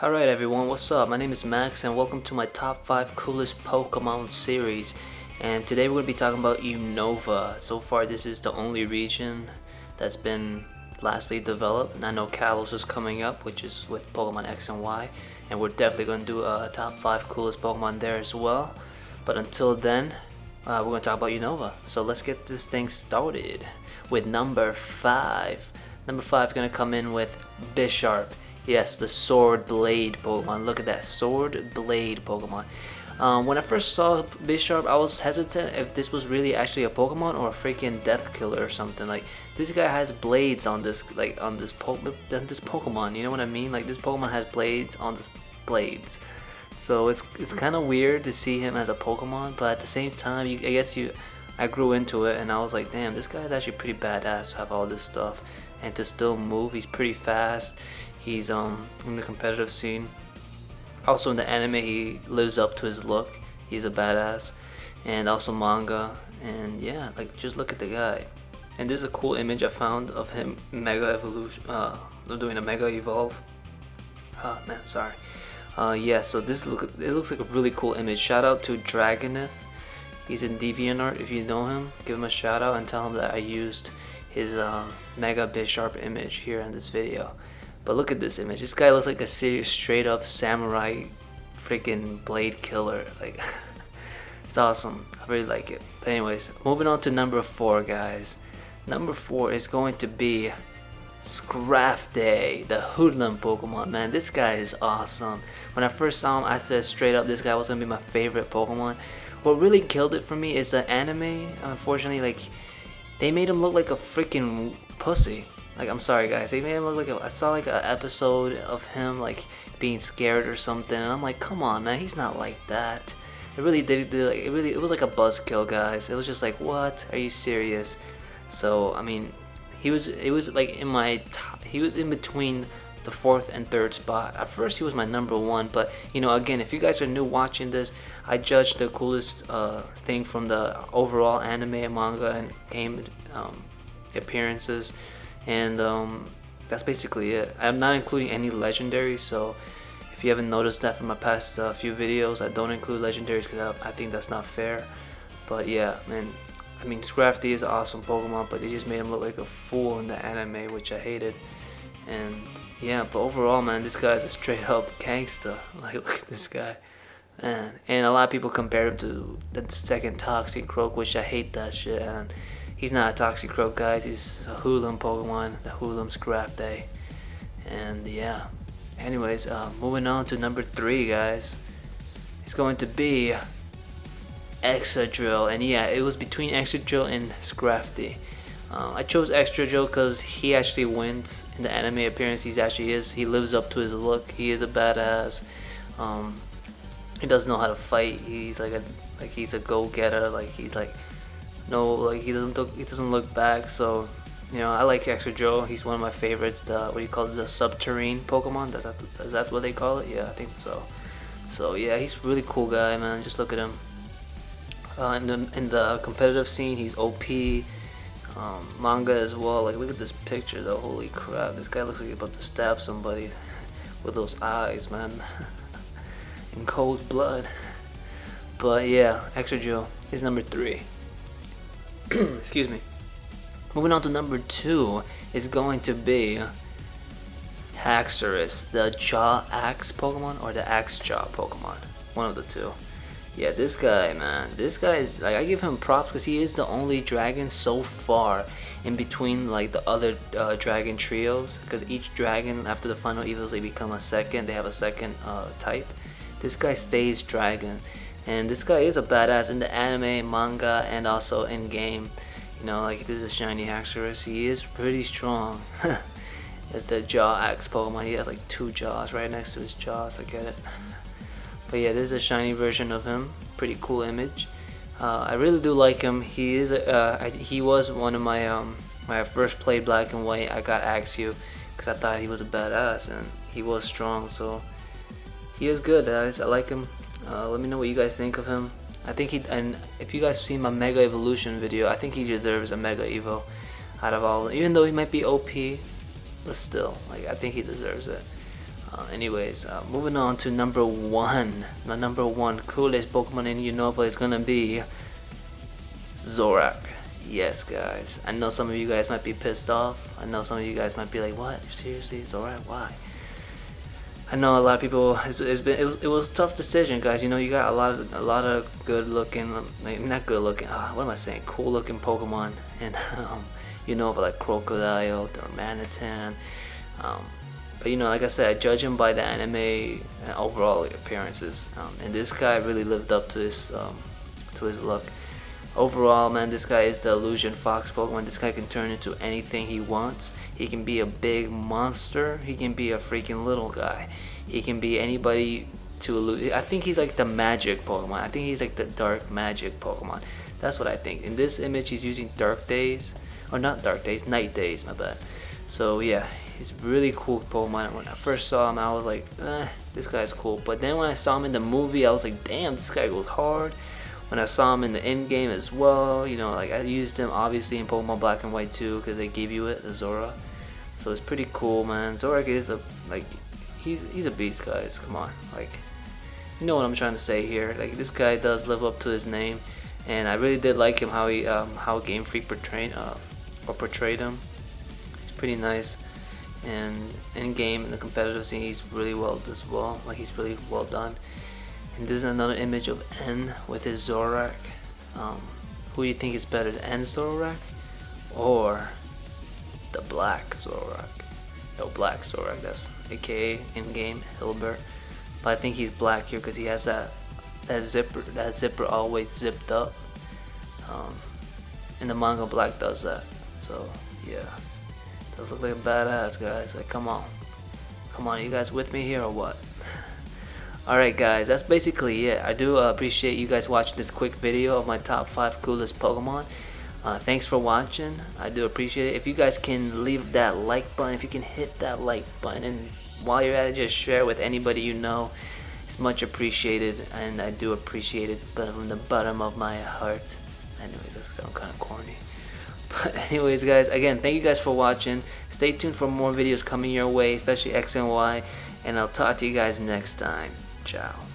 Alright everyone, what's up? My name is Max and welcome to my top 5 coolest Pokemon series. And today we're going to be talking about Unova. So far this is the only region that's been lastly developed. And I know Kalos is coming up, which is with Pokemon X and Y. And we're definitely going to do a top 5 coolest Pokemon there as well. But until then, we're going to talk about Unova. So let's get this thing started with number 5. Number 5 is going to come in with Bisharp. Yes, the Sword Blade Pokemon. Look at that, Sword Blade Pokemon. When I first saw Bisharp, I was hesitant if this was really actually a Pokemon or a freaking Death Killer or something. Like, this guy has blades on this, this Pokemon. You know what I mean? Like, this Pokemon has blades on the blades. So it's kind of weird to see him as a Pokemon, but at the same time, I grew into it and I was like, damn, this guy is actually pretty badass to have all this stuff and to still move. He's pretty fast. He's in the competitive scene. Also in the anime, he lives up to his look. He's a badass. And also manga. And yeah, like, just look at the guy. And this is a cool image I found of him Mega Evolution. Doing a Mega Evolve. Oh man, sorry. Yeah, so it looks like a really cool image. Shout out to Dragoneth. He's in DeviantArt. If you know him, give him a shout out and tell him that I used his Mega Bisharp image here in this video. But look at this image. This guy looks like a serious, straight up samurai freaking blade killer. Like, it's awesome. I really like it. But anyways, moving on to number 4, guys. Number 4 is going to be Scrafty, the Hoodlum Pokemon. Man, this guy is awesome. When I first saw him, I said straight up this guy was gonna be my favorite Pokemon. What really killed it for me is the anime. Unfortunately, like, they made him look like a freaking pussy. Like, I'm sorry guys, they made him look like I saw like an episode of him like being scared or something, and I'm like, come on man, he's not like that. It really did like, it was like a buzzkill, guys. It was just like, what? Are you serious? So I mean, he was like in my top, he was in between the 4th and 3rd spot. At first he was my number 1, but you know, again, if you guys are new watching this, I judge the coolest thing from the overall anime, manga, and game appearances. And that's basically it. I'm not including any legendaries, so if you haven't noticed that from my past few videos, I don't include legendaries because I think that's not fair. But yeah, man, I mean, Scrafty is an awesome Pokemon, but they just made him look like a fool in the anime, which I hated. And yeah, but overall, man, this guy's a straight up gangster. Like, look at this guy, man. And a lot of people compare him to the 2nd Toxic Croak, which I hate that shit. And he's not a Toxic Croak, guys. He's a Hoodlum Pokemon, the Hoodlum Scrafty. And yeah, anyways, moving on to number 3, guys. It's going to be Excadrill. And yeah, it was between Excadrill and Scrafty. I chose Excadrill because he actually wins in the anime appearance. He lives up to his look. He is a badass. He does know how to fight. He's he's a go-getter. Like, he's like, no, like, he doesn't look back. So, you know, I like Excadrill. He's one of my favorites. The, what do you call it, the subterranean Pokemon? Is that what they call it? Yeah, I think so. So yeah, he's a really cool guy, man. Just look at him. In the competitive scene, he's OP. Manga as well. Like, look at this picture though. Holy crap, this guy looks like he's about to stab somebody with those eyes, man. In cold blood. But yeah, Excadrill is number 3. Excuse me. Moving on to number 2 is going to be Haxorus, the Jaw Axe Pokemon or the Axe Jaw Pokemon. One of the two. Yeah, this guy, man. This guy is, like, I give him props because he is the only dragon so far in between like the other dragon trios. Because each dragon after the final evils, they become a second. They have a second type. This guy stays dragon. And this guy is a badass in the anime, manga, and also in game. You know, like, this is a shiny Haxorus. He is pretty strong. The Jaw Axe Pokemon, he has like 2 jaws right next to his jaws. I get it. But yeah, this is a shiny version of him. Pretty cool image. I really do like him. He is he was one of my when I first played Black and White, I got Axew because I thought he was a badass and he was strong. So he is good, guys. I like him. Let me know what you guys think of him. I think and if you guys seen my Mega Evolution video, I think he deserves a Mega Evo out of all. Even though he might be OP, but still, like, I think he deserves it. Moving on to number one. My number one coolest Pokemon in Unova is gonna be Zoroark. Yes, guys. I know some of you guys might be pissed off. I know some of you guys might be like, "What? Seriously, Zoroark? Why?" I know a lot of people. It was a tough decision, guys. You know, you got a lot of good looking, like, not good looking. What am I saying? Cool looking Pokemon, and Unova, like Crocodile or Manatan. But you know, like I said, I judge him by the anime and overall appearances, and this guy really lived up to his look. Overall, man, this guy is the illusion fox Pokemon. This guy can turn into anything he wants. He can be a big monster. He can be a freaking little guy. He can be anybody to illusion. I think he's like the magic Pokemon. I think he's like the dark magic Pokemon. That's what I think. In this image, he's using dark days, or not dark days, night days. My bad. So yeah, he's really cool Pokemon. When I first saw him, I was like, this guy's cool. But then when I saw him in the movie, I was like, damn, this guy goes hard. When I saw him in the end game as well, you know, like I used him obviously in Pokemon Black and White too, because they gave you it, the Zora. So it's pretty cool, man. Zoroark is he's a beast, guys. Come on, like, you know what I'm trying to say here. Like, this guy does live up to his name, and I really did like him how Game Freak portrayed him. He's pretty nice, and in game in the competitive scene, he's really well as well. Like, he's really well done. And this is another image of N with his Zoroark. Who do you think is better, the N Zoroark or the black Zoroark? No, black Zoroark, that's aka in-game Hilbert. But I think he's black here because he has that zipper always zipped up. And the manga black does that. So yeah, does look like a badass, guys. Like, come on, you guys with me here or what? Alright, guys, that's basically it. I do appreciate you guys watching this quick video of my top 5 coolest Pokemon. Thanks for watching. I do appreciate it. If you guys can leave that like button, if you can hit that like button, and while you're at it, just share with anybody you know. It's much appreciated, and I do appreciate it from the bottom of my heart. Anyways, that sounds kind of corny. But anyways, guys, again, thank you guys for watching. Stay tuned for more videos coming your way, especially X and Y, and I'll talk to you guys next time. Ciao.